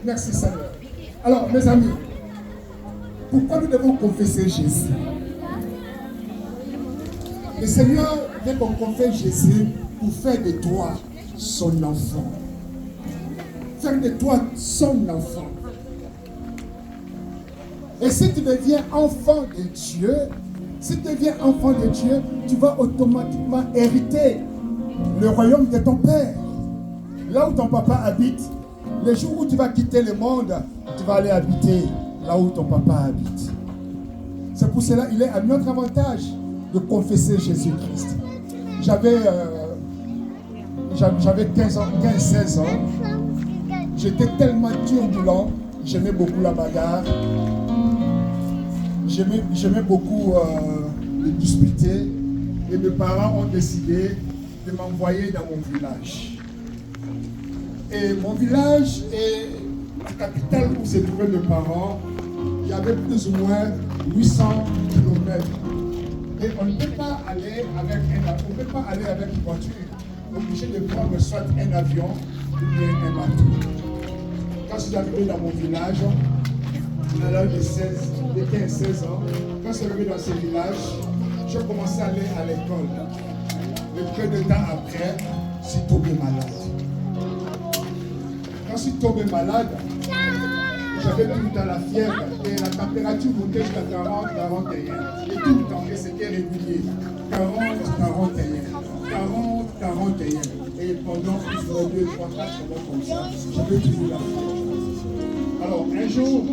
Merci Seigneur. Alors, mes amis, pourquoi nous devons confesser Jésus? Le Seigneur veut qu'on confesse Jésus pour faire de toi son enfant. Faire de toi son enfant. Et si tu deviens enfant de Dieu, tu vas automatiquement hériter le royaume de ton Père. Là où ton papa habite, le jour où tu vas quitter le monde, tu vas aller habiter là où ton papa habite. C'est pour cela qu'il est à notre avantage de confesser Jésus-Christ. J'avais 15-16 ans. J'étais tellement turbulent. J'aimais beaucoup la bagarre. J'aimais beaucoup les disputer. Et mes parents ont décidé de m'envoyer dans mon village. Et mon village est la capitale où se trouvaient mes parents. Il y avait plus ou moins 800 km. Et on ne peut pas aller avec une voiture. Obligé de prendre soit un avion ou bien un bateau. Quand je suis arrivé dans mon village, à l'âge de 15-16 ans, quand je suis arrivé dans ce village, je commençais à aller à l'école. Et peu de temps après, je suis tombé malade. Quand je suis tombé malade, j'avais tout le temps la fièvre et la température montait jusqu'à 40-41. Et tout le temps, et c'était régulier. 40-41. Et pendant 2, 3, 4 mois comme ça, j'avais toujours la fièvre. Alors, un jour,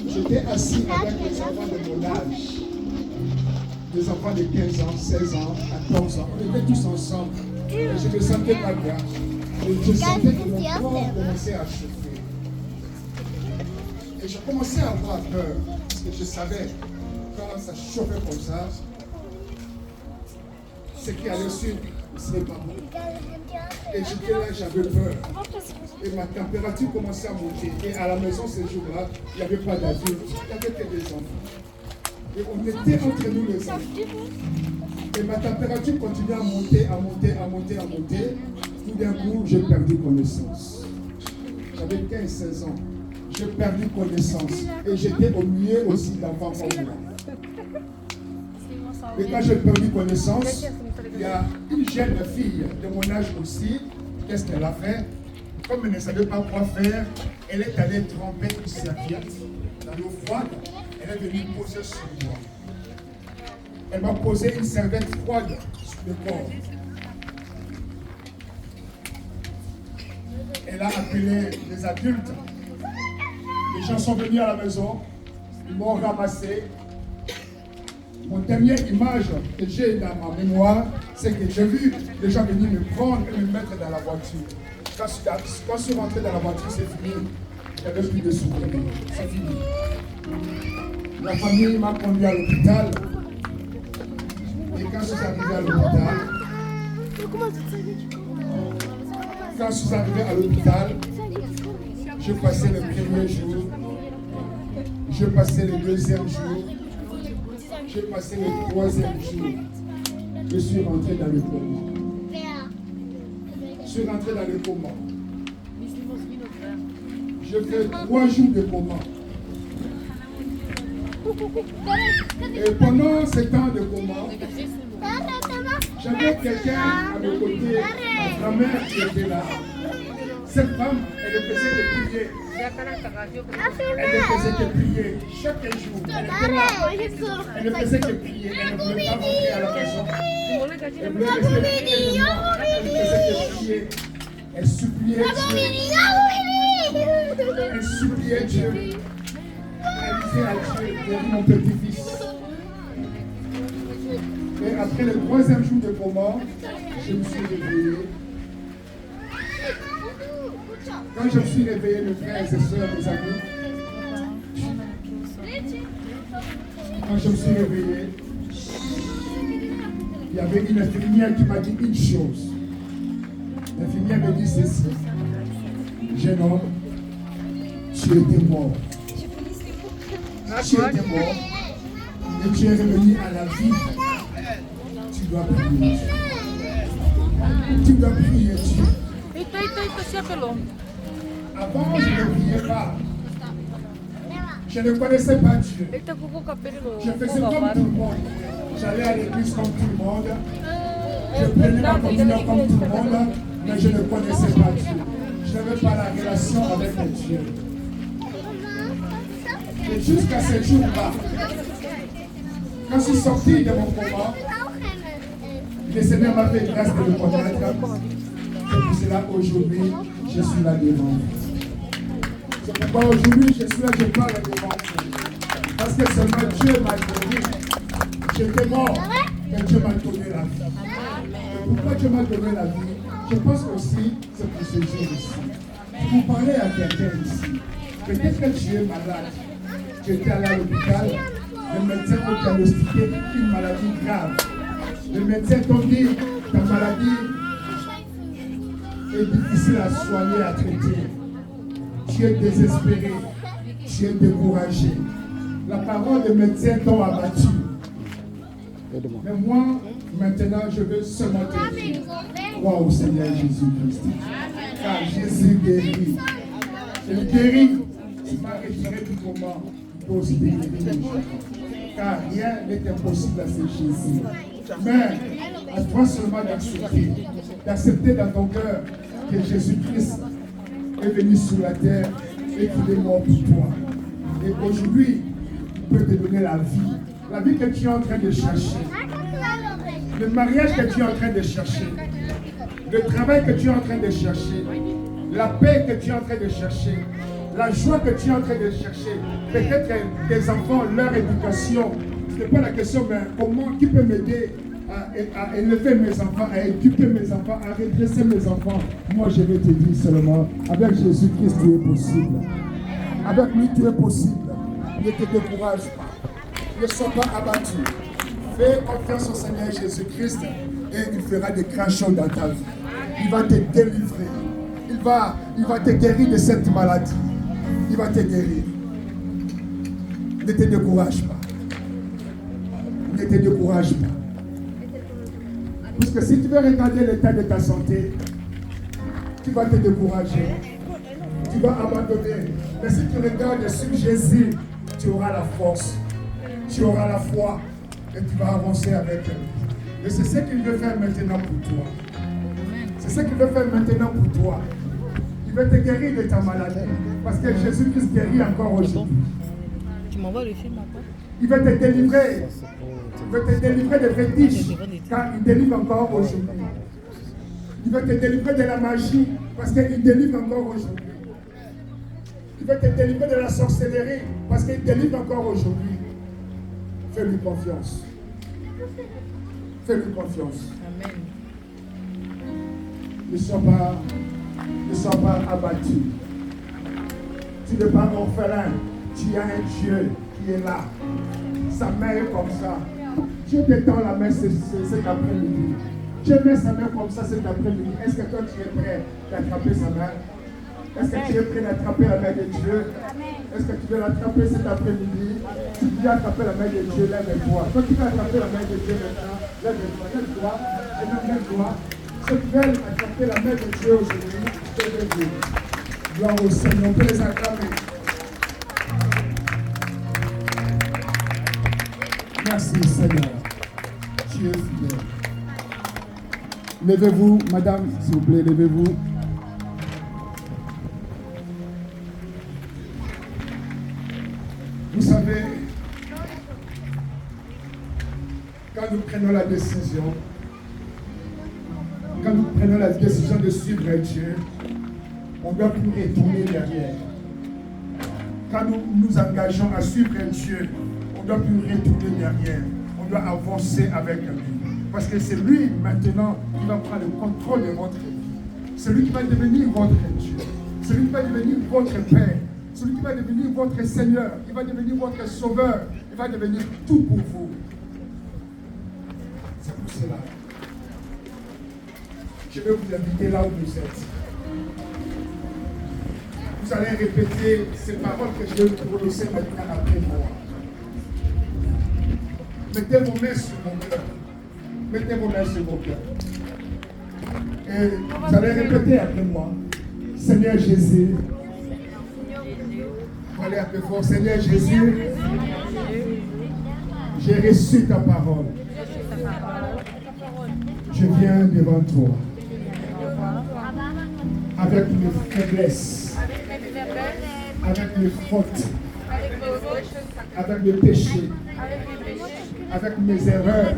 j'étais assis avec les enfants de mon âge. Des enfants de 15 ans, 16 ans, 14 ans. On était tous ensemble. Et je me sentais pas bien. Et je sentais que mon corps commençait à chauffer. Et je commençais à avoir peur. Parce que je savais, quand ça chauffait comme ça, ce qui allait suivre ne serait pas bon. Et j'étais là, j'avais peur. Et ma température commençait à monter. Et à la maison, ce jour-là, il n'y avait pas d'adultes, il n'y avait que des enfants. Et on était entre nous les enfants. Et ma température continuait à monter. Tout d'un coup, j'ai perdu connaissance. J'avais 15-16 ans. J'ai perdu connaissance. Et j'étais au milieu aussi d'enfants comme moi. Et quand j'ai perdu connaissance, il y a une jeune fille de mon âge aussi. Qu'est-ce qu'elle a fait? Comme elle ne savait pas quoi faire, elle est allée tremper une serviette dans l'eau froide. Elle est venue poser sur moi. Elle m'a posé une serviette froide sur le corps. Elle a appelé les adultes. Les gens sont venus à la maison. Ils m'ont ramassé. Mon dernière image que j'ai dans ma mémoire, c'est que j'ai vu les gens venir me prendre et me mettre dans la voiture. Quand je suis rentré dans la voiture, c'est fini. Il n'y avait plus de souvenirs. C'est fini. La famille m'a conduit à l'hôpital. Et quand je suis arrivé à l'hôpital, je passais le premier jour, je passais le deuxième jour, je passais le troisième jour. Je suis rentré dans le coma. Je suis rentré dans le coma. Je fais 3 jours de coma. Et pendant ce temps de coma, j'avais quelqu'un à mes côtés, ma grand-mère qui était là. Cette femme, elle ne faisait que prier. Elle ne faisait que prier chaque jour. Elle était là. Elle ne faisait que prier. Elle ne voulait pas rentrer à la maison. Elle voulait rester près de moi. Elle ne faisait que prier. Elle suppliait Dieu. Elle suppliait Dieu. Elle disait à Dieu, guéris mon petit-fils. Et après le 3e jour de coma, je me suis réveillé. Quand je me suis réveillé, mes frères et sœurs, mes amis, quand je me suis réveillé, il y avait une infirmière qui m'a dit une chose. L'infirmière me dit ceci: jeune homme, tu étais mort. Tu étais mort et tu es revenu à la vie. Tu dois prier. Tu dois prier Dieu. Avant, je ne priais priais pas. Je ne connaissais pas Dieu. Je faisais comme tout le monde. J'allais à l'église comme tout le monde. Je prenais ma communion comme tout le monde, mais je ne connaissais pas Dieu. Je n'avais pas la relation avec Dieu. Et jusqu'à ce jour-là, quand je suis sorti de mon coma, le Seigneur m'a fait grâce de le connaître. C'est pour cela aujourd'hui, je suis là devant vous. C'est pourquoi aujourd'hui, je suis là, je parle devant vous. Parce que seulement Dieu m'a donné. J'étais mort, mais Dieu m'a donné la vie. Et pourquoi Dieu m'a donné la vie? Je pense aussi, c'est pour ce jour ici. Vous parlez à quelqu'un ici. Peut-être que tu es malade. Tu étais allé à l'hôpital. Le médecin t'a diagnostiqué une maladie grave. Le médecin t'a dit ta maladie est difficile à soigner, à traiter. Tu es désespéré. Tu es découragé. La parole des médecins t'a abattu. Mais moi, maintenant, je veux seulement te dire, crois au Seigneur Jésus-Christ. Car Jésus guérit. Il guérit. Il m'a retiré du moment. Il peut aussi guérir. Car rien n'est impossible à ce Jésus. Mais à toi seulement d'accepter dans ton cœur que Jésus-Christ est venu sur la terre et qu'il est mort pour toi. Et aujourd'hui, il peut te donner la vie que tu es en train de chercher, le mariage que tu es en train de chercher, le travail que tu es en train de chercher, la paix que tu es en train de chercher, la joie que tu es en train de chercher, peut-être tes enfants, leur éducation. Ce n'est pas la question, mais comment, qui peut m'aider à élever mes enfants, à éduquer mes enfants, à redresser mes enfants. Moi, je vais te dire seulement, avec Jésus-Christ, tu es possible. Avec lui, tu es possible. Ne te décourage pas. Ne sois pas abattu. Fais confiance au Seigneur Jésus-Christ et il fera des grands choses dans ta vie. Il va te délivrer. Il va te guérir de cette maladie. Il va te guérir. Ne te décourage pas. Ne te décourage pas. Parce que si tu veux regarder l'état de ta santé, tu vas te décourager. Tu vas abandonner. Mais si tu regardes sur Jésus, tu auras la force. Tu auras la foi. Et tu vas avancer avec lui. Et c'est ce qu'il veut faire maintenant pour toi. C'est ce qu'il veut faire maintenant pour toi. Il veut te guérir de ta maladie. Parce que Jésus-Christ guérit encore aujourd'hui. Tu m'envoies le film après? Il veut te délivrer. Il veut te délivrer des fétiches. Car il délivre encore aujourd'hui. Il veut te délivrer de la magie. Parce qu'il délivre encore aujourd'hui. Il veut te délivrer de la sorcellerie. Parce qu'il délivre encore aujourd'hui. Fais-lui confiance. Fais-lui confiance. Amen. Ne sois pas abattu. Tu n'es pas orphelin. Tu as un Dieu qui est là. Sa main est comme ça. Dieu te tend la main cet après-midi. Dieu met sa main comme ça cet après-midi. Est-ce que toi tu es prêt d'attraper sa main? Est-ce que tu es prêt d'attraper la main de Dieu? Est-ce que tu veux l'attraper cet après-midi? Si tu veux attraper la main de Dieu, lève-toi. Toi qui veux attraper la main de Dieu maintenant, lève-toi. Lève-toi. Ceux qui veulent attraper la main de Dieu aujourd'hui, lève-toi. Gloire au Seigneur, on peut les acclamer. Merci Seigneur. Tu es fidèle. Levez-vous, madame, s'il vous plaît, levez-vous. Vous savez, quand nous prenons la décision, de suivre Dieu, on doit plus retourner derrière. Quand nous nous engageons à suivre Dieu, on ne doit plus retourner derrière. On doit avancer avec lui. Parce que c'est lui maintenant qui va prendre le contrôle de votre vie. C'est lui qui va devenir votre Dieu. C'est lui qui va devenir votre Père. Celui qui va devenir votre Seigneur, il va devenir votre Sauveur, il va devenir tout pour vous. C'est pour cela. Je vais vous inviter là où vous êtes. Vous allez répéter ces paroles que je vais prononcer maintenant après moi. Mettez vos mains sur mon cœur. Mettez vos mains sur mon cœur. Et vous allez répéter après moi. Seigneur Jésus, Allez un peu fort. Seigneur Jésus, j'ai reçu ta parole. Je viens devant toi avec mes faiblesses, avec mes fautes, avec mes péchés, avec mes erreurs,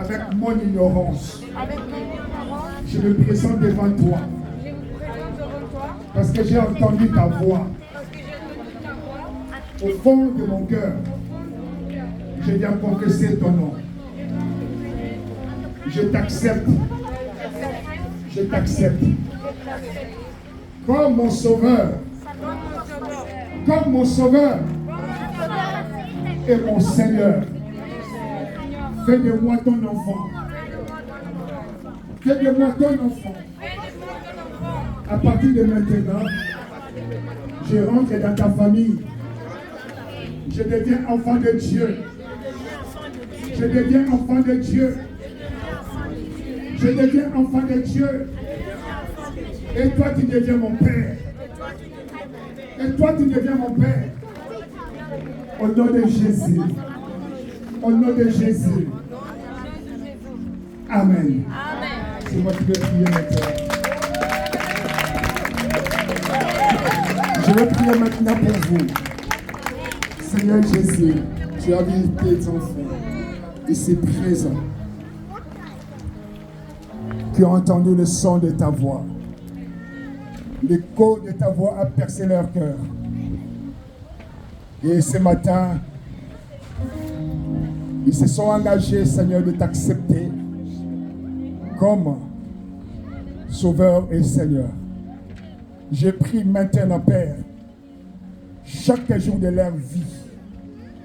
avec mon ignorance. Je me présente devant toi parce que j'ai entendu ta voix au fond de mon cœur. Je viens confesser ton nom. Je t'accepte. Je t'accepte comme mon sauveur. Comme mon sauveur et mon Seigneur. Fais de moi ton enfant. Fais de moi ton enfant. À partir de maintenant, je rentre dans ta famille. Je deviens enfant de Dieu. Je deviens enfant de Dieu. Je deviens enfant de Dieu. Et toi, tu deviens mon Père. Et toi, tu deviens mon Père. Au nom de Jésus. Au nom de Jésus. Amen. C'est moi qui vais prier maintenant. Je vais prier maintenant pour vous. Seigneur Jésus, tu as vu tes enfants ici présents qui ont entendu le son de ta voix. L'écho de ta voix a percé leur cœur. Et ce matin, ils se sont engagés, Seigneur, de t'accepter comme Sauveur et Seigneur. Je prie maintenant, Père, chaque jour de leur vie,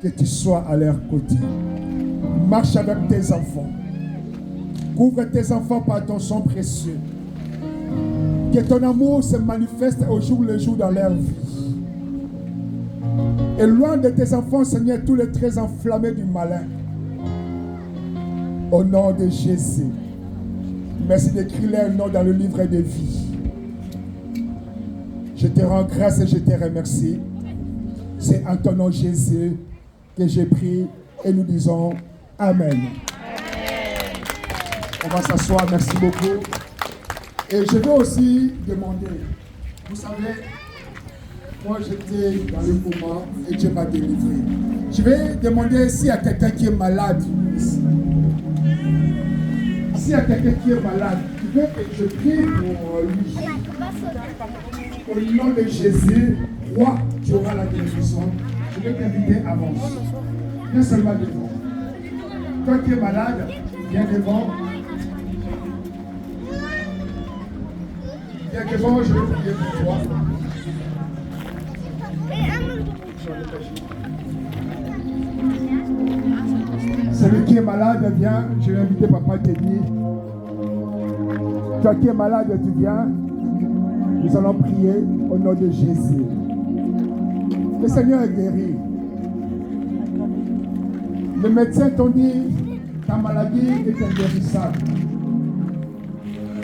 que tu sois à leur côté. Marche avec tes enfants. Couvre tes enfants par ton sang précieux. Que ton amour se manifeste au jour le jour dans leur vie. Et loin de tes enfants, Seigneur, tous les traits enflammés du malin. Au nom de Jésus. Merci d'écrire leur nom dans le livre de vie. Je te rends grâce et je te remercie. C'est en ton nom, Jésus, que j'ai prié et nous disons Amen. On va s'asseoir, merci beaucoup. Et je veux aussi demander, vous savez, moi j'étais dans le coma et Dieu m'a délivré. Je vais demander s'il y a quelqu'un qui est malade ici. S'il y a quelqu'un qui est malade, tu veux que je prie pour lui. Au nom de Jésus, roi, tu auras la guérison. Je vais t'inviter à avancer. Viens seulement devant. Toi qui es malade, viens devant. Viens devant, je vais prier pour toi. Celui qui est malade, viens. Je vais inviter Papa Teddy. Toi qui es malade, tu viens. Nous allons prier au nom de Jésus. Le Seigneur est guéri. Les médecins t'ont dit ta maladie est inguérissable.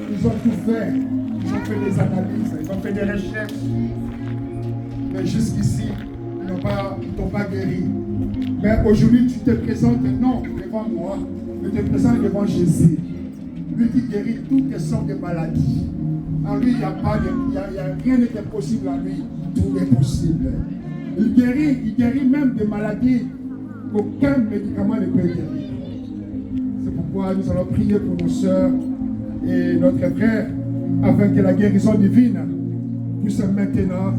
Ils ont tout fait. Ils ont fait des analyses, ils ont fait des recherches. Mais jusqu'ici, ils ne t'ont pas guéri. Mais aujourd'hui, tu te présentes non devant moi, mais tu te présentes devant Jésus. Lui qui guérit toutes sortes de maladies. En lui, il n'y a rien n'est impossible en lui. Tout est possible. Il guérit même des maladies qu'aucun médicament ne peut guérir. C'est pourquoi nous allons prier pour nos sœurs et notre frère, afin que la guérison divine puisse maintenant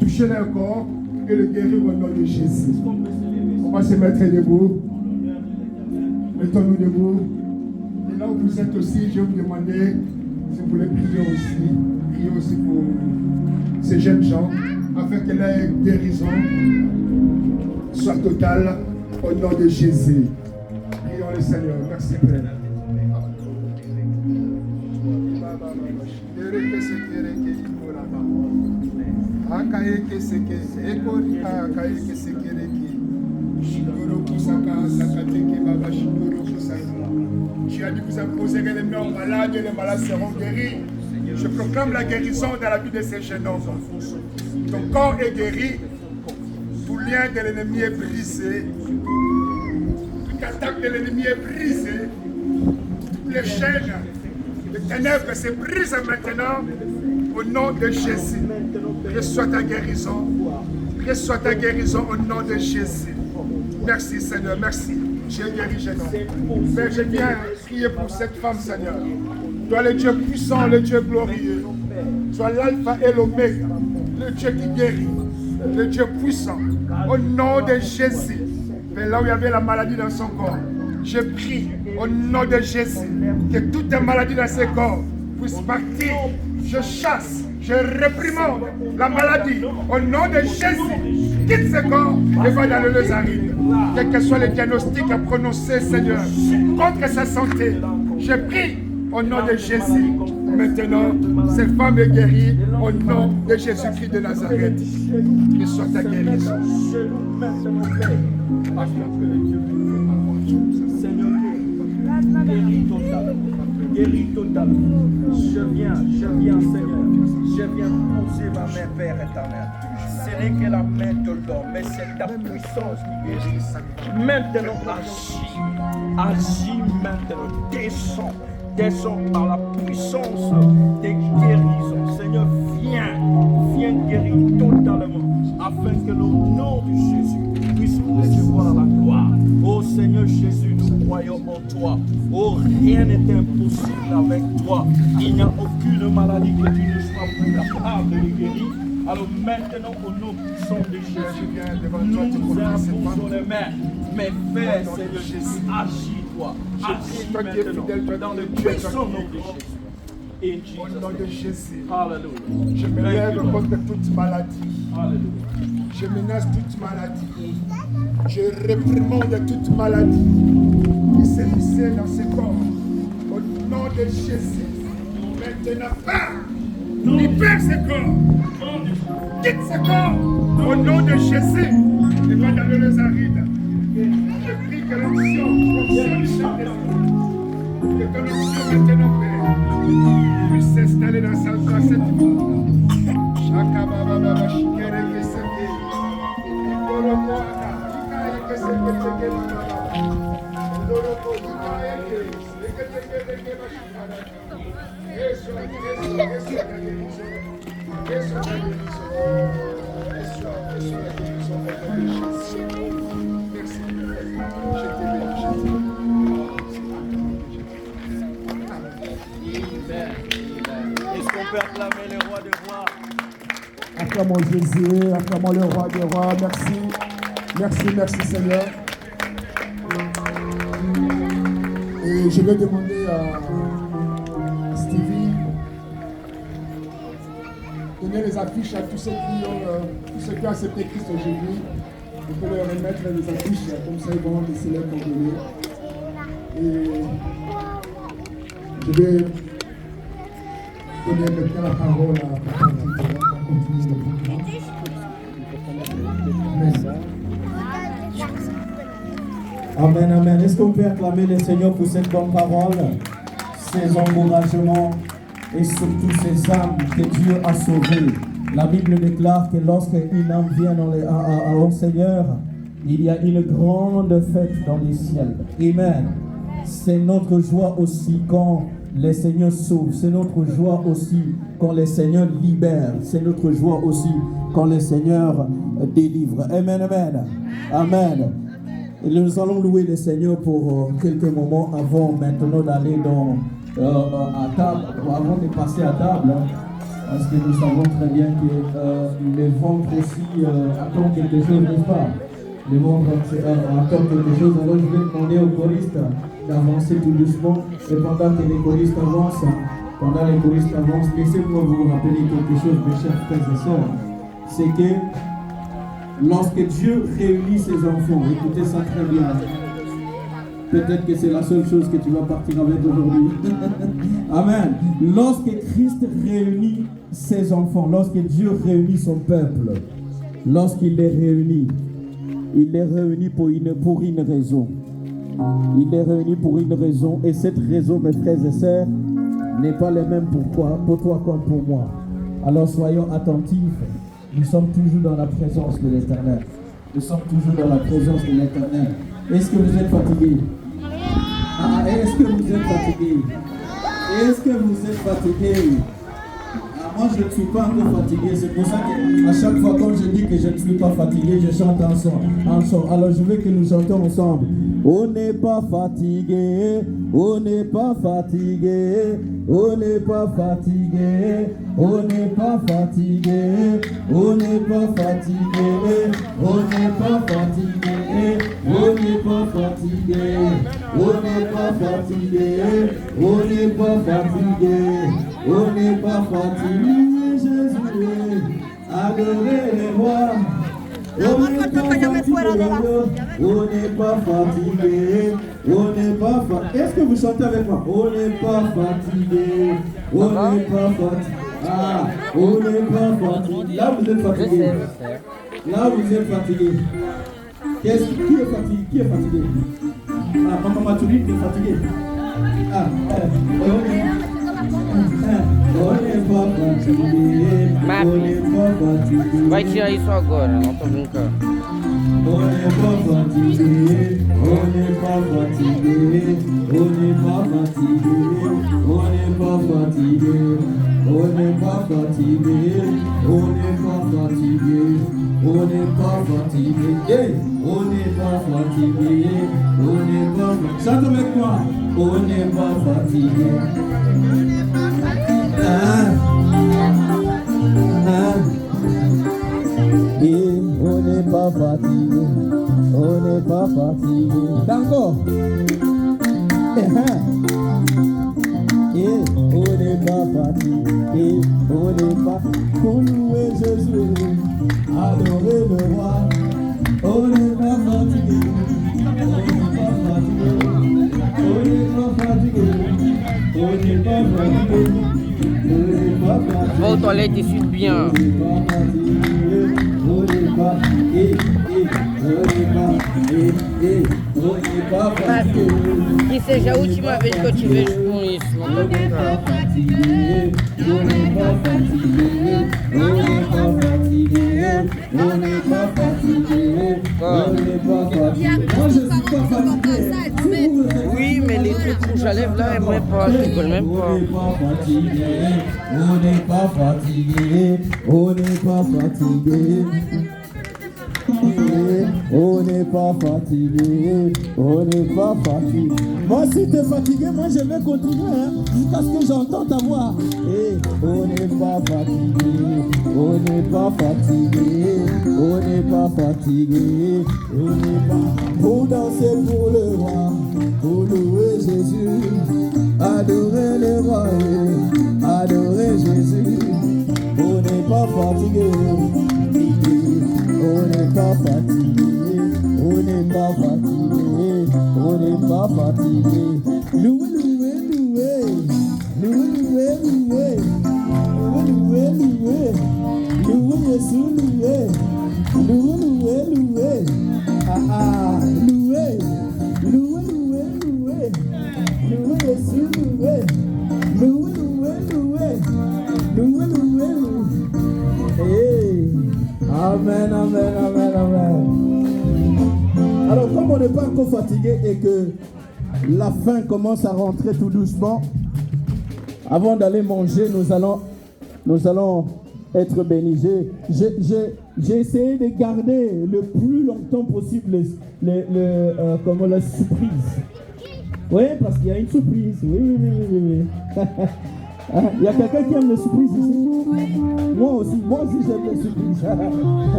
toucher leur corps et le guérir au nom de Jésus. On va se mettre debout. Mettons-nous debout. Et là où vous êtes aussi, je vais vous demander si vous voulez prier aussi pour ces jeunes gens, afin que leur guérison soit totale au nom de Jésus. Prions le Seigneur. Merci Père. Tu as dit que vous imposerez les mains aux malades et les malades seront guéris. Je proclame la guérison dans la vie de ces jeunes hommes. Ton corps est guéri. Tout lien de l'ennemi est brisé. Toute attaque de l'ennemi est brisée. Toutes les chaînes de ténèbres se brisent maintenant au nom de Jésus. Reçois ta guérison. Reçois ta guérison au nom de Jésus. Merci Seigneur, merci. J'ai guéri jeune homme. Père, je viens prier pour cette femme, Seigneur. Toi le Dieu puissant, le Dieu glorieux. Toi l'alpha et l'oméga, le Dieu qui guérit, le Dieu puissant. Au nom de Jésus. Père, là où il y avait la maladie dans son corps, je prie au nom de Jésus que toute maladie dans ses corps puisse partir. Je chasse, je réprimande la maladie au nom de Jésus. Quitte ce corps et va dans le Lézaride. Quel que soit le diagnostic à prononcer, Seigneur, contre sa santé, je prie au nom de Jésus. Maintenant, cette femme est guérie au nom de Jésus-Christ de Nazareth. Que soit ta guérison. Seigneur, guéris totalement. Je viens, Seigneur. Je viens poser ma main, Père éternel. Ce n'est que la main de l'homme, mais c'est ta puissance qui guérit. Maintenant, agis maintenant. Descends par la puissance des guérisons. Seigneur, viens guérir totalement, afin que le nom de Jésus puisse recevoir la gloire. Oh Seigneur Jésus, nous croyons en toi. Oh, rien n'est impossible avec toi. Il n'y a aucune maladie que tu ne sois plus capable de guérir. Alors maintenant, au nom puissant de Jésus, nous imposons les mains. Mais fais, Seigneur Jésus, agis-toi. Agis maintenant dans le puissant nom de Jésus. Au nom de Jésus. Alléluia. Je me lève contre toute maladie. Alléluia. Je menace toute maladie. Je réprimande toute maladie qui s'est vissée dans ce corps. Au nom de Jésus. Maintenant, pars. Libère ce corps. Quitte ce corps. Au nom de Jésus. Et va dans le Lézaride. Je prie que l'onction du Saint-Esprit, que ton onction maintenant, Père, puisse s'installer dans cette femme. Chaka baba baba shikere kesende. Ikoro moana. Ikaye kesende teke baba. Ndoroko ikaye kesende bashikara. Eso la guérison. Eso la guérison. Merci. Je te bénis. Est-ce qu'on peut acclamer le roi des rois? Acclamons Jésus, acclamons le roi des rois. Merci Seigneur. Et je vais demander à Stevie de donner les affiches à tous ceux qui ont accepté Christ aujourd'hui. On peut leur remettre les affiches, comme ça ils vont laisser leur coordonnées. Et je vais donner maintenant la parole à Amen, amen. Est-ce qu'on peut acclamer le Seigneur pour cette bonne parole, ces encouragements et surtout ces âmes que Dieu a sauvées? La Bible déclare que lorsqu'une âme vient au Seigneur, il y a une grande fête dans les ciels. Amen. C'est notre joie aussi quand le Seigneur sauve. C'est notre joie aussi quand le Seigneur libère. C'est notre joie aussi quand le Seigneur délivre. Amen, amen. Amen. Et nous allons louer le Seigneur pour quelques moments avant maintenant d'aller à table, avant de passer à table. Parce que nous savons très bien que le ventre aussi attend quelque chose, n'est-ce pas? Le ventre attend quelque chose. Alors je vais demander aux choristes d'avancer tout doucement. Et pendant que les choristes avancent, laissez-moi vous rappeler quelque chose, mes chers frères et sœurs. C'est que lorsque Dieu réunit ses enfants, écoutez ça très bien. Peut-être que c'est la seule chose que tu vas partir avec aujourd'hui. Amen. Lorsque Christ réunit ses enfants, lorsque Dieu réunit son peuple, lorsqu'il les réunit, il les réunit pour une raison. Il les réunit pour une raison. Et cette raison, mes frères et sœurs, n'est pas le même pour toi comme pour moi. Alors soyons attentifs. Nous sommes toujours dans la présence de l'Éternel. Nous sommes toujours dans la présence de l'Éternel. Est-ce que vous êtes fatigués? Est-ce que vous êtes fatigués? Est-ce que vous êtes fatigués? Moi, je ne suis pas encore fatigué. C'est pour ça qu'à chaque fois, quand je dis que je ne suis pas fatigué, je chante un son. Alors, je veux que nous chantons ensemble. On n'est pas fatigué, on n'est pas fatigué, on n'est pas fatigué, on n'est pas fatigué, on n'est pas fatigué, on n'est pas fatigué, on n'est pas fatigué, on n'est pas fatigué, on n'est pas fatigué, on n'est pas fatigué. Jésus, adorez les rois. On n'est pas fatigué, on n'est pas fatigué. Est-ce que vous chantez avec moi? On n'est pas fatigué, on n'est pas fatigué. Ah, on n'est pas fatigué. Là vous êtes fatigué. Là vous êtes fatigué. Qui est fatigué? Qui est fatigué? Ah, Maman Matouli est fatigué. Ah, on n'est pas fatigué. On n'est pas fatigué. Vai tirar isso agora, não tô brincando. On n'est pas fatigué, on n'est pas fatigué, on n'est pas fatigué, on n'est pas fatigué, on n'est pas fatigué, on n'est pas fatigué, on n'est pas fatigué, on n'est pas fatigué, on n'est pas fatigué. Chante avec moi, on n'est pas fatigué. Et on n'est pas fatigué, on n'est pas fatigué. D'accord. Et on n'est pas fatigué, on n'est pas. Pour louer Jésus, adorer le roi. On n'est pas fatigué, on n'est pas fatigué, on n'est pas fatigué, on n'est pas fatigué. Va aux toilettes et suis bien. Que seja a última vez que eu te vejo com isso, não tô brincando. Oui, mais les trucs rouges à lèvres là, j'aimerais pas, je rigole même pas. On n'est pas fatigué, on n'est pas fatigué. On n'est pas fatigué, on n'est pas fatigué. Moi, si tu es fatigué, moi je vais continuer jusqu'à ce que j'entends ta voix. On n'est pas fatigué, on n'est pas fatigué, on n'est pas fatigué, on n'est pas. Pour danser pour le roi, pour louer Jésus, adorer le roi, adorer Jésus. On n'est pas fatigué. On n'est pas fatigué, on n'est pas fatigué, on n'est pas fatigué. Loué, loué, loué, loué, loué, loué, loué, loué, loué, Jésus, loué, loué, loué, loué, ah, loué, loué, loué, loué, loué, Jésus, loué, loué, loué, loué, loué, loué, hey. Amen, amen, amen, amen. Alors, comme on n'est pas encore fatigué et que la faim commence à rentrer tout doucement, avant d'aller manger, nous allons être bénis. J'ai essayé de garder le plus longtemps possible la surprise. Oui, parce qu'il y a une surprise. Oui. Il y a quelqu'un qui aime les surprises ici? Moi aussi j'aime les surprises.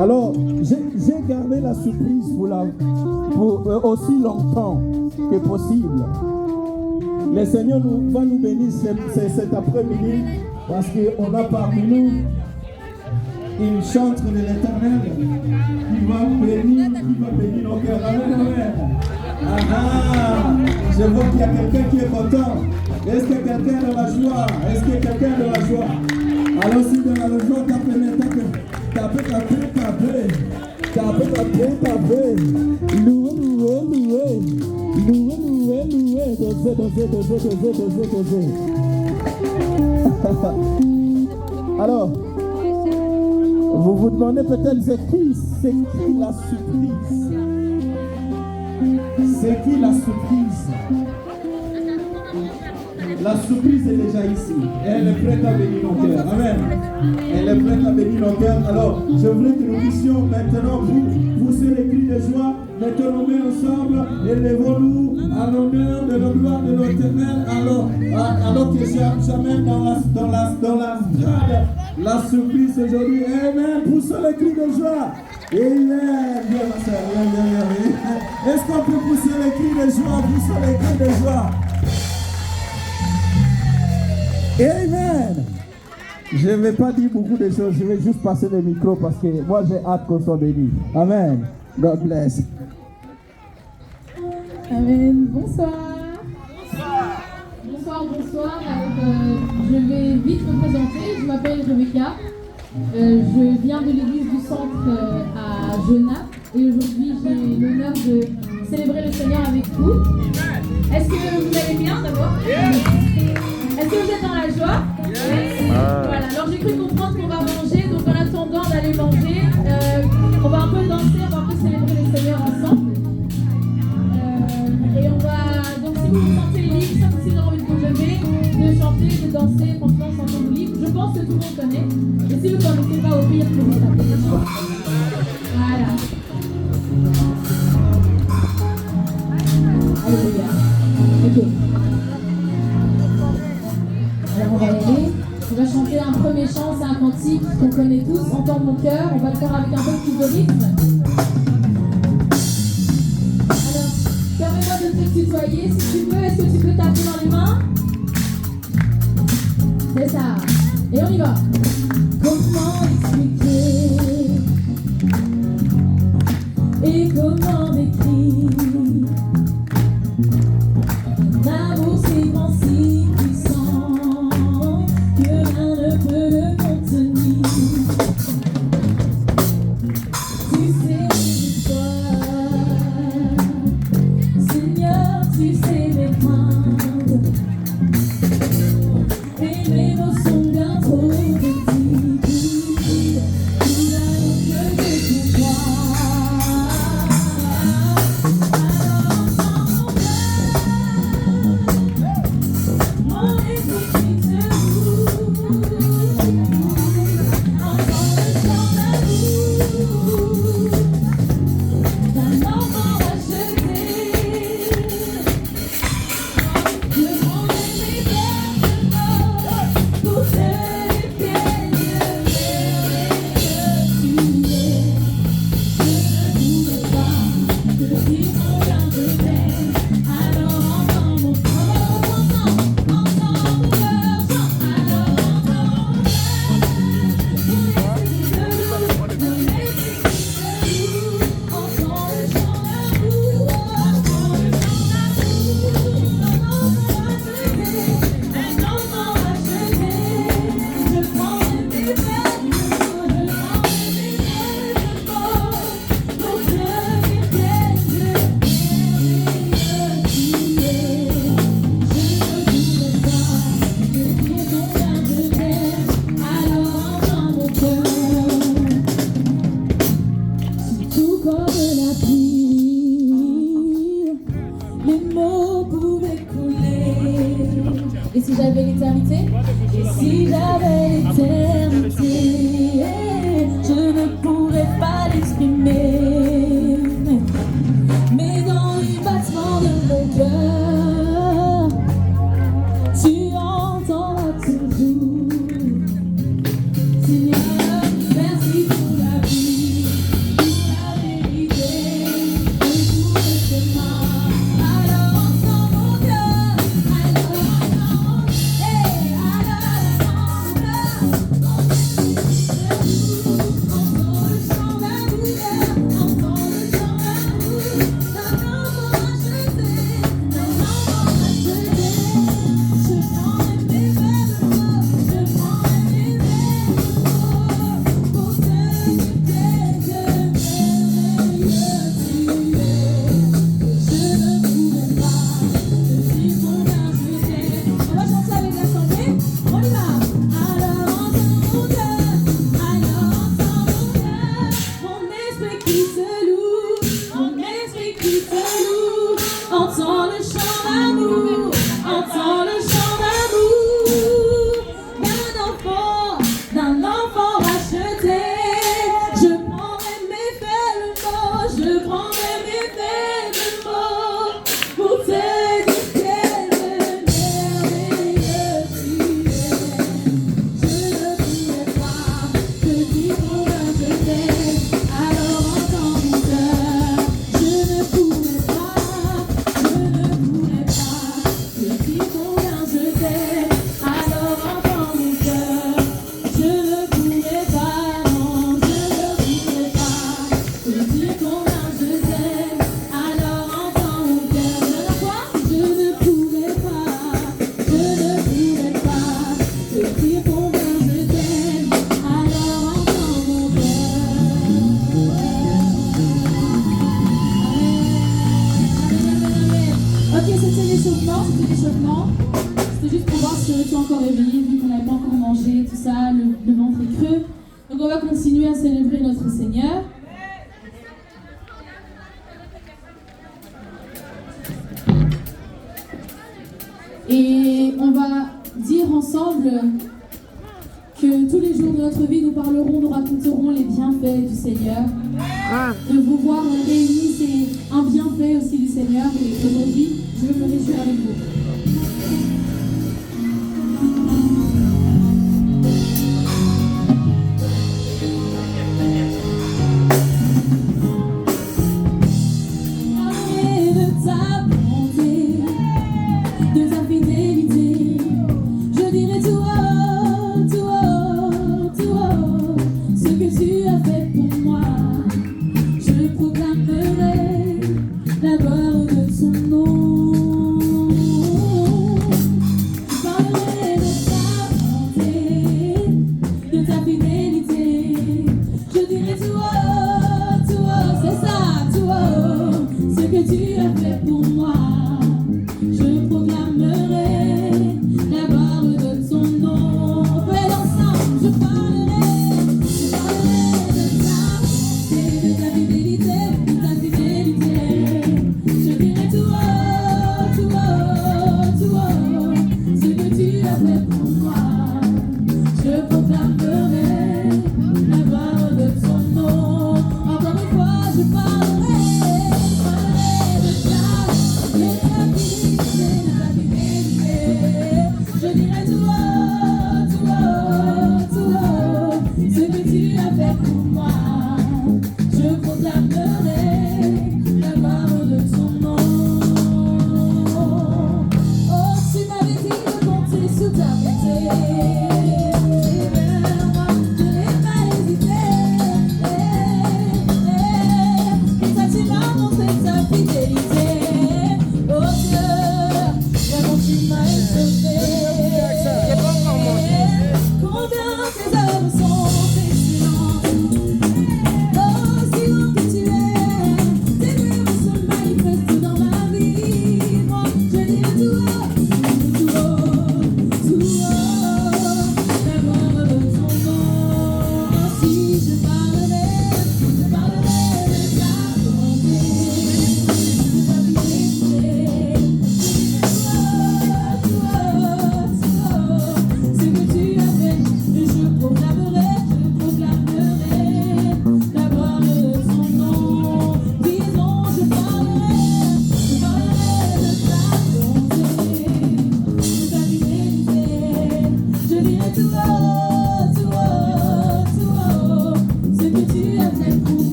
Alors, j'ai gardé la surprise pour aussi longtemps que possible. Le Seigneur va nous bénir cet après-midi parce qu'on a parmi nous une chantre de l'Éternel qui va bénir nos cœurs. Amen, amen. Je vois qu'il y a quelqu'un qui est content. Est-ce que quelqu'un est dans la joie? Est-ce que quelqu'un est dans la joie? Alors si dans la joie, tapez. Loué. Dansez. Alors, vous vous demandez peut-être c'est qui la surprise? C'est qui la surprise? La surprise est déjà ici. Elle est prête à bénir nos cœurs. Amen. Elle est prête à bénir nos cœurs. Alors, je voulais que nous puissions maintenant pousser les cris de joie. Mettons nos mains ensemble. Élevons-nous à l'honneur de la gloire de l'Éternel. Alors que j'amène dans la strade la surprise aujourd'hui. Amen. Poussons les cris de joie. Amen. Viens ma soeur. Viens. Est-ce qu'on peut pousser les cris de joie? Poussons les cris de joie. Amen. Je ne vais pas dire beaucoup de choses, je vais juste passer le micro parce que moi j'ai hâte qu'on soit béni. Amen. God bless. Amen. Bonsoir. Bonsoir. Je vais vite me présenter. Je m'appelle Rebecca. Je viens de l'église du centre à Genappe et aujourd'hui j'ai l'honneur de célébrer le Seigneur avec vous. Est-ce que vous allez bien d'abord? Est-ce que vous êtes dans la joie? Voilà, alors j'ai cru comprendre qu'on va manger, donc en attendant d'aller manger, on va un peu danser, on va un peu célébrer le Seigneur ensemble. Et on va, donc si vous vous sentez libre, si vous avez envie de vous lever, de chanter, de danser, franchement, sentez-vous libre. Je pense que tout le monde connaît. Et si vous ne connaissez pas, au pire, que vous tapez. Voilà. Alléluia. Ok. Alors on va y aller. On va chanter un premier chant, c'est un cantique qu'on connaît tous, Entends mon cœur. On va le faire avec un peu plus de rythme. Alors, permets-moi de te tutoyer si tu veux. Est-ce que tu peux taper dans les mains? C'est ça. Et on y va. Comment expliquer et comment décrire l'amour si grand, si puissant que rien ne peut le contenir. Tu sais l'histoire, Seigneur, tu sais mes craintes et mes mots sont bien trop. petit échauffement. C'était juste pour voir si on était encore éveillé, vu qu'on n'avait pas encore mangé, tout ça, le ventre est creux. Donc on va continuer à célébrer notre Seigneur. Et on va dire ensemble que tous les jours de notre vie, nous parlerons, nous raconterons les bienfaits du Seigneur. De vous voir réunis, c'est un bienfait aussi du Seigneur. Et aujourd'hui, je veux me réjouir avec vous. La gloire de son nom.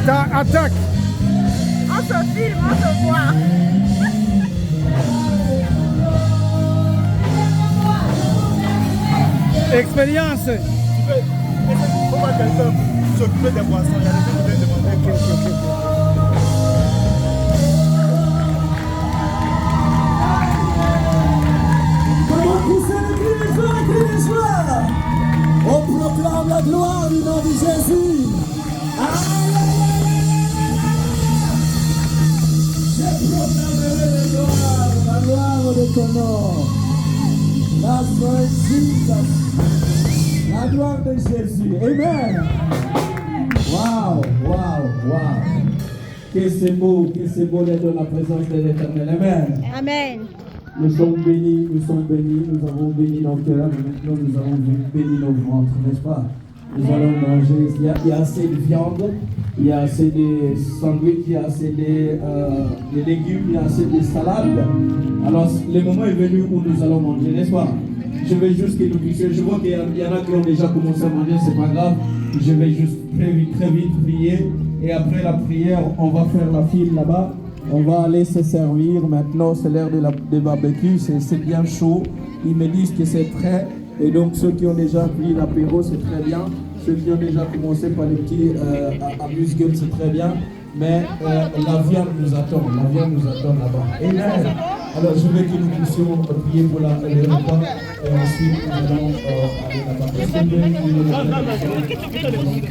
Attaque. On se filme, on se voit. Expérience. Il faut pas quelqu'un s'occuper des boissons. Il y a des gens qui viennent demander. Comment pousser le cri de joie. On proclame la gloire du nom de Jésus. Je proclamerai la gloire de ton nom. La la gloire de Jésus. Amen. Waouh, waouh, waouh. Que c'est beau d'être dans la présence de l'Éternel. Amen. Amen. Nous sommes bénis, nous avons béni nos cœurs, et maintenant nous avons béni nos ventres, n'est-ce pas? Nous allons manger, il y a assez de viande, il y a assez de sandwichs, il y a assez de légumes, il y a assez de salades. Alors le moment est venu où nous allons manger, n'est-ce pas? Je vais juste que nous puissions, je vois qu'il y en a qui ont déjà commencé à manger, c'est pas grave. Je vais juste très vite prier, et après la prière, on va faire la file là-bas. On va aller se servir. Maintenant, c'est l'heure de barbecue. C'est bien chaud. Ils me disent que c'est prêt. Et donc, ceux qui ont déjà pris l'apéro, c'est très bien. Ceux qui ont déjà commencé par les petits amuse-gueules, c'est très bien. Mais la viande nous attend. La viande nous attend là-bas. Amen. Alors, je veux que nous puissions prier pour le repas. Et ensuite, nous allons aller là-bas.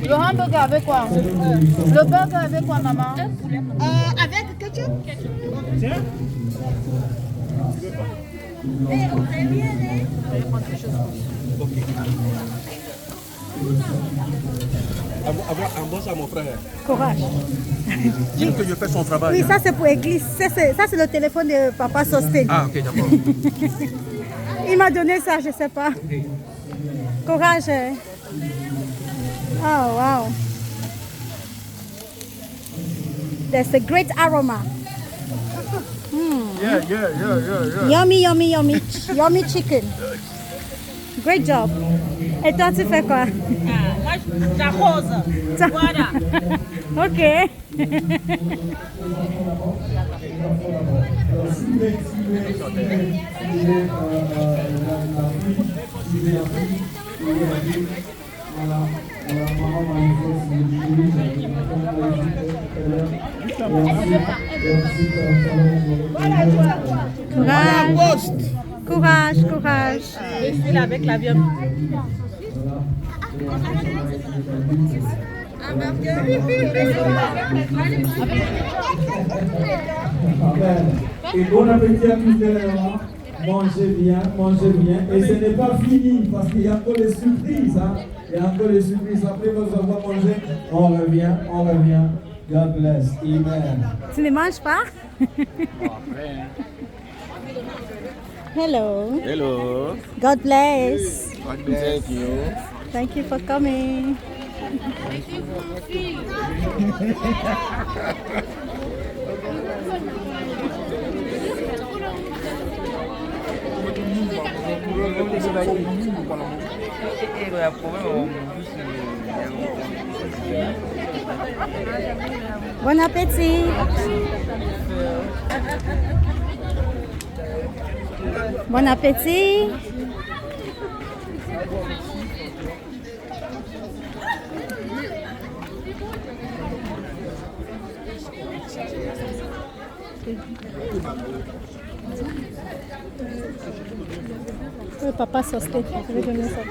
Le hamburger avec quoi? Le burger avec quoi, maman? Avec ketchup. Avoir un bon à mon frère. Courage. Dis que je fais son travail. Oui, ça c'est pour l'église. Ça c'est le téléphone de papa Sosté. Ah, ok, d'accord. Il m'a donné ça, je sais pas. Courage. Oh, wow. There's a great aroma. Yeah. Yummy, yummy, yummy. Yummy chicken. Great job. Et toi, tu fais quoi? Moi, j'arrose. Voilà. Ok. Courage. Courage, courage. Je suis là avec la viande. Amen. Et bon appétit à tous les gens. Mangez bien. Et ce n'est pas fini parce qu'il y a encore des surprises. Hein? Il y a encore des surprises. Après qu'on va manger, on revient. God bless. Amen. Tu ne manges pas? Hello. Hello. God bless. God bless you. Thank you for coming. Bon appétit. Bon appétit. Le papa Sosté, je vais donner ça.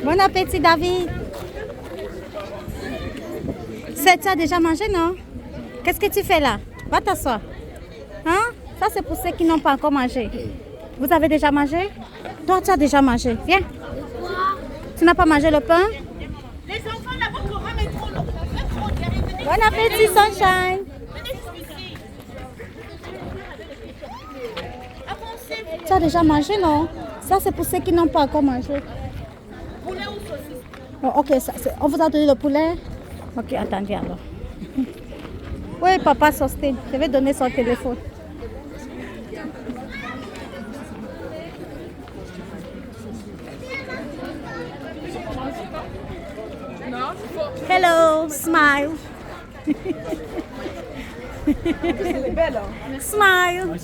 Bon appétit, David. Tu as déjà mangé, non? Qu'est-ce que tu fais là? Va t'asseoir. Hein? Ça, c'est pour ceux qui n'ont pas encore mangé. Vous avez déjà mangé? Toi, tu as déjà mangé. Viens. Tu n'as pas mangé le pain? Les enfants, là, votre programme est trop long. Bon appétit, Sunshine. Tu as déjà mangé, non? Ça, c'est pour ceux qui n'ont pas encore mangé. Poulet ou saucisse? Oh, ok, on vous a donné le poulet? Ok, attendez alors. Oui, papa Sosté, je vais donner son téléphone. Hello, smile. Smile.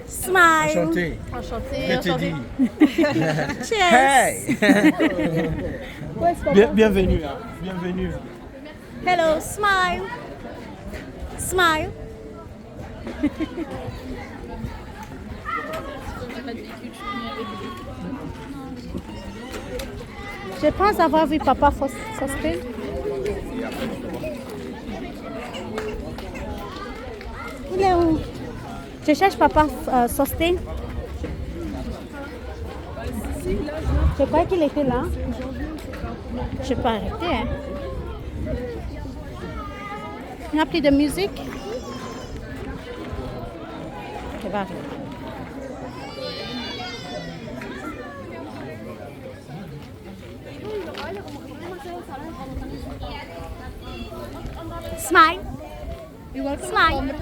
Smile. Enchanté. Enchanté. Je te dis. Cheers. Bienvenue. Hein. Bienvenue. Hello, smile. Smile. Je pense avoir vu Papa Faustin. Il est où? Je cherche Papa Faustin. Je crois qu'il était là. Je peux arrêter. Hein. Il n'y a plus de musique. Je vais arrêter. Smile. Smile.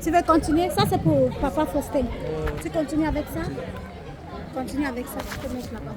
Tu veux continuer? Ça, c'est pour Papa Faustin. Tu continues avec ça? Continue avec ça. Je te mets là-bas.